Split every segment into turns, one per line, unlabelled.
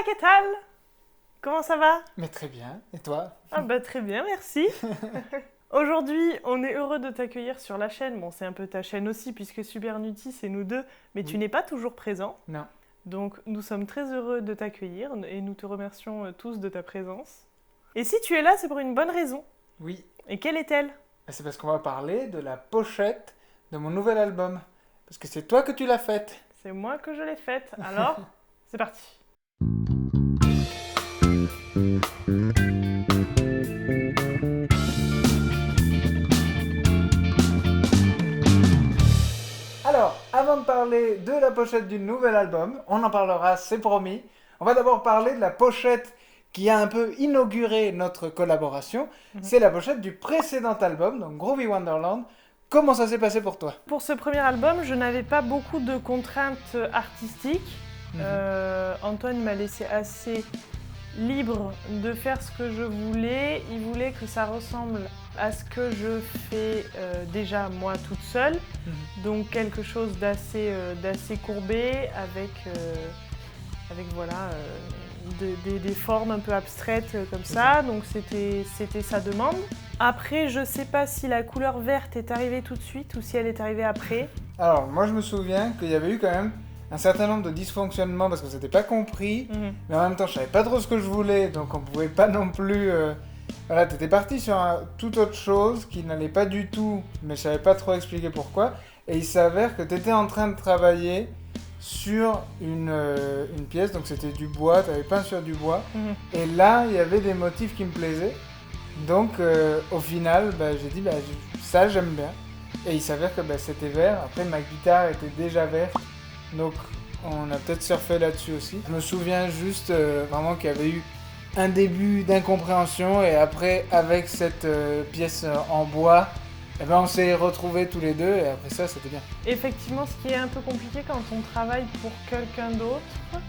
Ketal! Comment ça va?
Mais très bien, et toi?
Ah bah très bien, merci. Aujourd'hui, on est heureux de t'accueillir sur la chaîne. Bon, c'est un peu ta chaîne aussi, puisque Super Nutty, c'est nous deux, mais tu n'es pas toujours présent.
Non.
Donc, nous sommes très heureux de t'accueillir et nous te remercions tous de ta présence. Et si tu es là, c'est pour une bonne raison.
Oui.
Et quelle est-elle?
C'est parce qu'on va parler de la pochette de mon nouvel album. Parce que c'est toi que tu l'as faite.
C'est moi que je l'ai faite. Alors, c'est parti.
Alors, avant de parler de la pochette du nouvel album, on en parlera, c'est promis. On va d'abord parler de la pochette qui a un peu inauguré notre collaboration. C'est la pochette du précédent album, donc Groovy Wonderland. Comment ça s'est passé pour toi?
Pour ce premier album, je n'avais pas beaucoup de contraintes artistiques. Antoine m'a laissé assez libre de faire ce que je voulais. Il voulait que ça ressemble à ce que je fais déjà moi toute seule. Donc quelque chose d'assez courbé avec voilà, des formes un peu abstraites comme ça. Donc c'était sa demande. Après, je sais pas si la couleur verte est arrivée tout de suite ou si elle est arrivée après.
Alors, moi je me souviens qu'il y avait eu quand même un certain nombre de dysfonctionnements parce que c'était pas compris, mais en même temps je savais pas trop ce que je voulais, donc on pouvait pas non plus... Voilà, t'étais parti sur toute autre chose qui n'allait pas du tout, mais je savais pas trop expliquer pourquoi, et il s'avère que t'étais en train de travailler sur une pièce, donc c'était du bois, t'avais peint sur du bois, et là il y avait des motifs qui me plaisaient, donc au final j'ai dit ça j'aime bien, et il s'avère que c'était vert, après ma guitare était déjà verte, donc on a peut-être surfé là-dessus aussi. Je me souviens juste vraiment qu'il y avait eu un début d'incompréhension et après avec cette pièce en bois, on s'est retrouvés tous les deux et après ça c'était bien.
Effectivement, ce qui est un peu compliqué quand on travaille pour quelqu'un d'autre,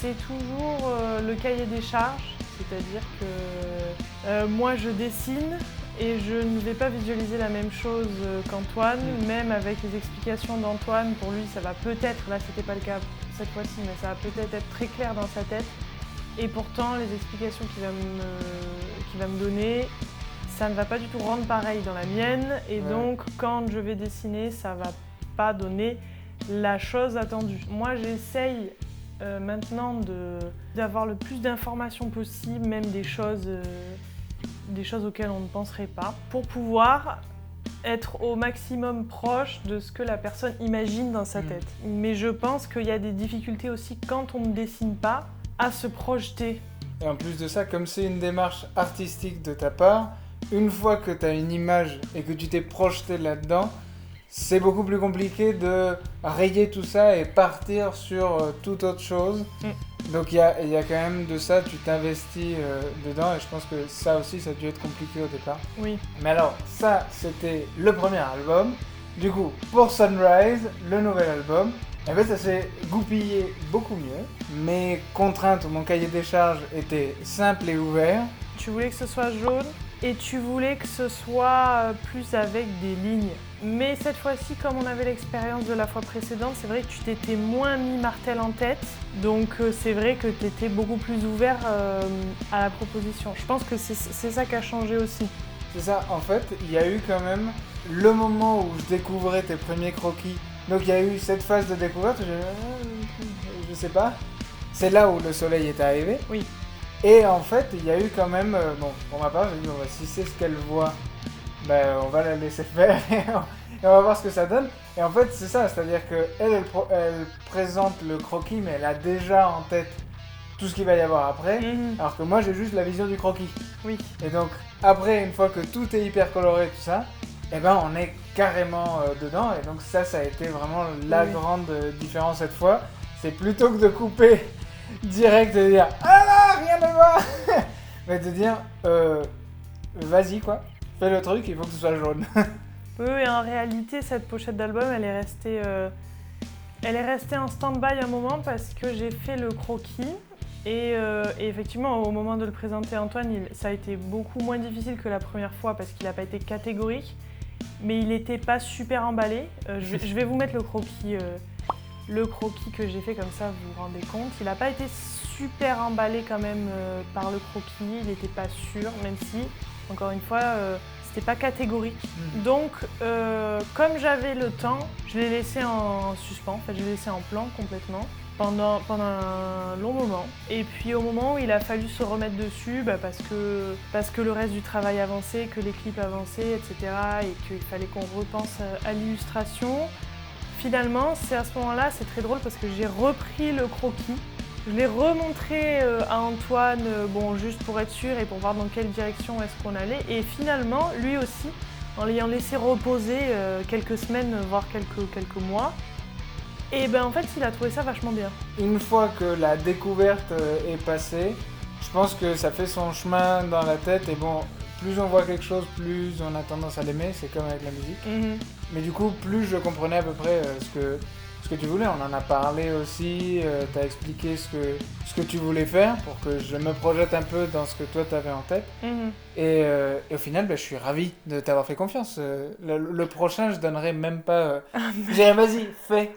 c'est toujours le cahier des charges, c'est-à-dire que moi je dessine et je ne vais pas visualiser la même chose qu'Antoine, même avec les explications d'Antoine. Pour lui, ça va peut-être, là c'était pas le cas cette fois-ci, mais ça va peut-être être très clair dans sa tête. Et pourtant, les explications qu'il va me donner, ça ne va pas du tout rendre pareil dans la mienne. Et donc, quand je vais dessiner, ça va pas donner la chose attendue. Moi, j'essaye maintenant d'avoir le plus d'informations possible, même des choses auxquelles on ne penserait pas, pour pouvoir être au maximum proche de ce que la personne imagine dans sa tête. Mais je pense qu'il y a des difficultés aussi quand on ne dessine pas à se projeter.
Et en plus de ça, comme c'est une démarche artistique de ta part, une fois que tu as une image et que tu t'es projeté là-dedans, c'est beaucoup plus compliqué de rayer tout ça et partir sur toute autre chose. Donc il y a quand même de ça, tu t'investis dedans et je pense que ça aussi, ça a dû être compliqué au départ.
Oui.
Mais alors, ça, c'était le premier album. Du coup, pour Sunrise, le nouvel album, ça s'est goupillé beaucoup mieux. Mes contraintes ou mon cahier des charges étaient simples et ouverts.
Tu voulais que ce soit jaune et tu voulais que ce soit plus avec des lignes. Mais cette fois-ci, comme on avait l'expérience de la fois précédente, c'est vrai que tu t'étais moins mis martel en tête. Donc c'est vrai que tu étais beaucoup plus ouvert à la proposition. Je pense que c'est ça qui a changé aussi.
C'est ça, en fait, il y a eu quand même le moment où je découvrais tes premiers croquis. Donc il y a eu cette phase de découverte où je sais pas. C'est là où le soleil est arrivé.
Oui.
Et en fait, il y a eu quand même... bon, pour ma part, j'ai dit, si c'est ce qu'elle voit, on va la laisser faire et on va voir ce que ça donne. Et en fait, c'est ça, c'est-à-dire qu'elle présente le croquis, mais elle a déjà en tête tout ce qu'il va y avoir après, alors que moi, j'ai juste la vision du croquis.
Oui.
Et donc, après, une fois que tout est hyper coloré, tout ça, on est carrément dedans. Et donc ça a été vraiment la grande différence cette fois. C'est plutôt que de couper direct et de dire « Ah là, rien à voir !» mais de dire vas-y quoi, fais le truc, il faut que ce soit jaune.
Oui, et en réalité, cette pochette d'album, elle est restée en stand-by un moment parce que j'ai fait le croquis. Et effectivement, au moment de le présenter à Antoine, ça a été beaucoup moins difficile que la première fois parce qu'il n'a pas été catégorique. Mais il n'était pas super emballé. Je vais vous mettre le croquis que j'ai fait, comme ça vous vous rendez compte. Il n'a pas été super emballé quand même par le croquis, il n'était pas sûr, même si, encore une fois, c'était pas catégorique. Donc, comme j'avais le temps, je l'ai laissé en suspens, en fait, je l'ai laissé en plan complètement. Pendant un long moment. Et puis au moment où il a fallu se remettre dessus, parce que le reste du travail avançait, que les clips avançaient, etc. et qu'il fallait qu'on repense à l'illustration. Finalement, c'est à ce moment-là, c'est très drôle parce que j'ai repris le croquis. Je l'ai remontré à Antoine, juste pour être sûr et pour voir dans quelle direction est-ce qu'on allait. Et finalement, lui aussi, en l'ayant laissé reposer quelques semaines, voire quelques mois, et en fait, il a trouvé ça vachement bien.
Une fois que la découverte est passée, je pense que ça fait son chemin dans la tête et bon, plus on voit quelque chose, plus on a tendance à l'aimer, c'est comme avec la musique. Mais du coup, plus je comprenais à peu près ce que tu voulais. On en a parlé aussi, tu as expliqué ce que tu voulais faire pour que je me projette un peu dans ce que toi tu avais en tête. Et au final, je suis ravi de t'avoir fait confiance. Le prochain, je donnerai même pas... Je dirais, vas-y, fais.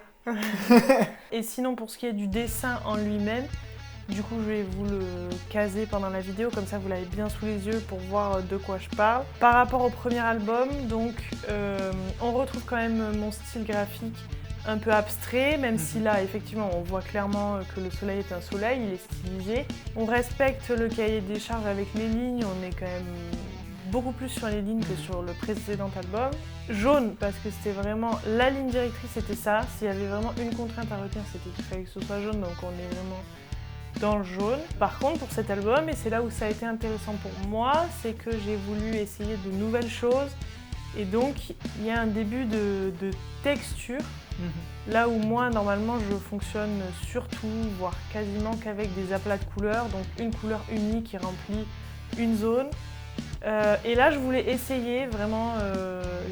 Et sinon, pour ce qui est du dessin en lui-même, du coup, je vais vous le caser pendant la vidéo, comme ça vous l'avez bien sous les yeux pour voir de quoi je parle. Par rapport au premier album, donc, on retrouve quand même mon style graphique un peu abstrait, même si là, effectivement, on voit clairement que le soleil est un soleil, il est stylisé. On respecte le cahier des charges avec les lignes, on est quand même beaucoup plus sur les lignes que sur le précédent album. Jaune, parce que c'était vraiment la ligne directrice, c'était ça. S'il y avait vraiment une contrainte à retenir, c'était qu'il fallait que ce soit jaune, donc on est vraiment dans le jaune. Par contre, pour cet album, et c'est là où ça a été intéressant pour moi, c'est que j'ai voulu essayer de nouvelles choses. Et donc, il y a un début de texture, là où moi, normalement, je fonctionne surtout, voire quasiment qu'avec des aplats de couleurs, donc une couleur unie qui remplit une zone. Et là, je voulais essayer vraiment,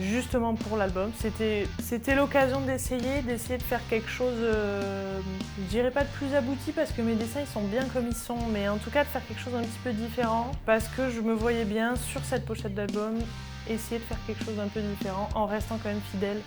justement pour l'album. C'était l'occasion d'essayer de faire quelque chose, je dirais pas de plus abouti parce que mes dessins ils sont bien comme ils sont, mais en tout cas de faire quelque chose un petit peu différent parce que je me voyais bien sur cette pochette d'album essayer de faire quelque chose d'un peu différent en restant quand même fidèle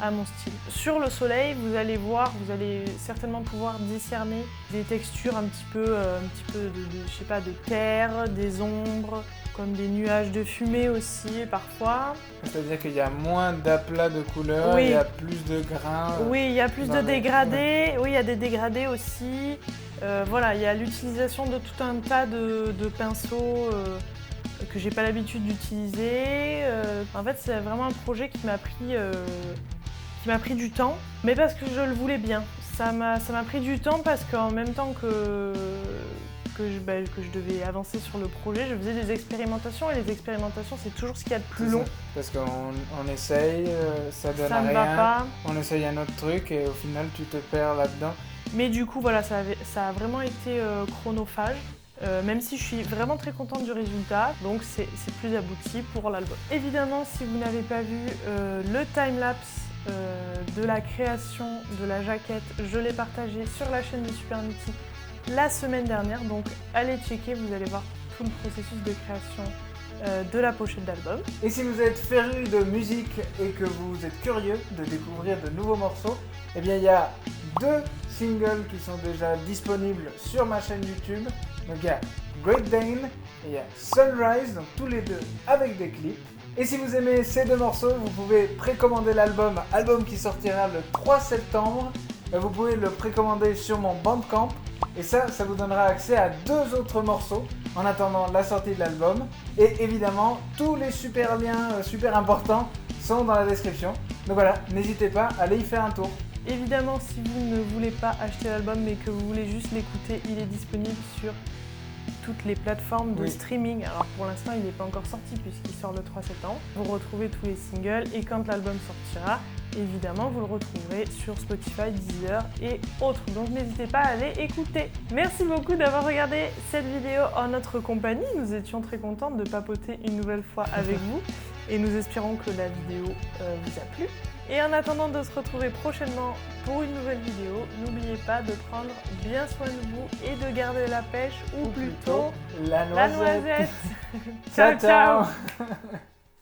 à mon style. Sur le soleil, vous allez voir, vous allez certainement pouvoir discerner des textures un petit peu de terre, des ombres, comme des nuages de fumée aussi parfois.
C'est-à-dire qu'il y a moins d'aplats de couleurs,
oui.
Il y a plus de grains.
Oui, il y a plus de dégradés, oui, il y a des dégradés aussi. Voilà, il y a l'utilisation de tout un tas de pinceaux que j'ai pas l'habitude d'utiliser. En fait, c'est vraiment un projet qui m'a pris du temps, mais parce que je le voulais bien. Ça m'a pris du temps parce qu'en même temps que je devais avancer sur le projet, je faisais des expérimentations et les expérimentations c'est toujours ce qu'il y a de plus long.
Parce qu'on essaye, ça donne
ça
rien,
ne va pas.
On essaye un autre truc et au final tu te perds là-dedans.
Mais du coup voilà, ça a vraiment été chronophage, même si je suis vraiment très contente du résultat, donc c'est plus abouti pour l'album. Évidemment, si vous n'avez pas vu le timelapse de la création de la jaquette, je l'ai partagé sur la chaîne de Super Nutty la semaine dernière, donc allez checker, vous allez voir tout le processus de création de la pochette d'album.
Et si vous êtes féru de musique et que vous êtes curieux de découvrir de nouveaux morceaux, eh bien il y a 2 singles qui sont déjà disponibles sur ma chaîne YouTube. Donc il y a Great Dane et il y a Sunrise, donc tous les deux avec des clips. Et si vous aimez ces 2 morceaux, vous pouvez précommander l'album qui sortira le 3 septembre. Vous pouvez le précommander sur mon Bandcamp. Et ça vous donnera accès à 2 autres morceaux en attendant la sortie de l'album. Et évidemment, tous les super liens super importants sont dans la description. Donc voilà, n'hésitez pas, allez y faire un tour.
Évidemment, si vous ne voulez pas acheter l'album mais que vous voulez juste l'écouter, il est disponible sur toutes les plateformes de streaming. Alors pour l'instant, il n'est pas encore sorti puisqu'il sort le 3 septembre. Vous retrouvez tous les singles et quand l'album sortira, évidemment, vous le retrouverez sur Spotify, Deezer et autres. Donc n'hésitez pas à aller écouter. Merci beaucoup d'avoir regardé cette vidéo en notre compagnie. Nous étions très contentes de papoter une nouvelle fois avec vous et nous espérons que la vidéo vous a plu. Et en attendant de se retrouver prochainement pour une nouvelle vidéo, n'oubliez pas de prendre bien soin de vous et de garder la pêche ou plutôt
la noisette.
Ciao, ciao.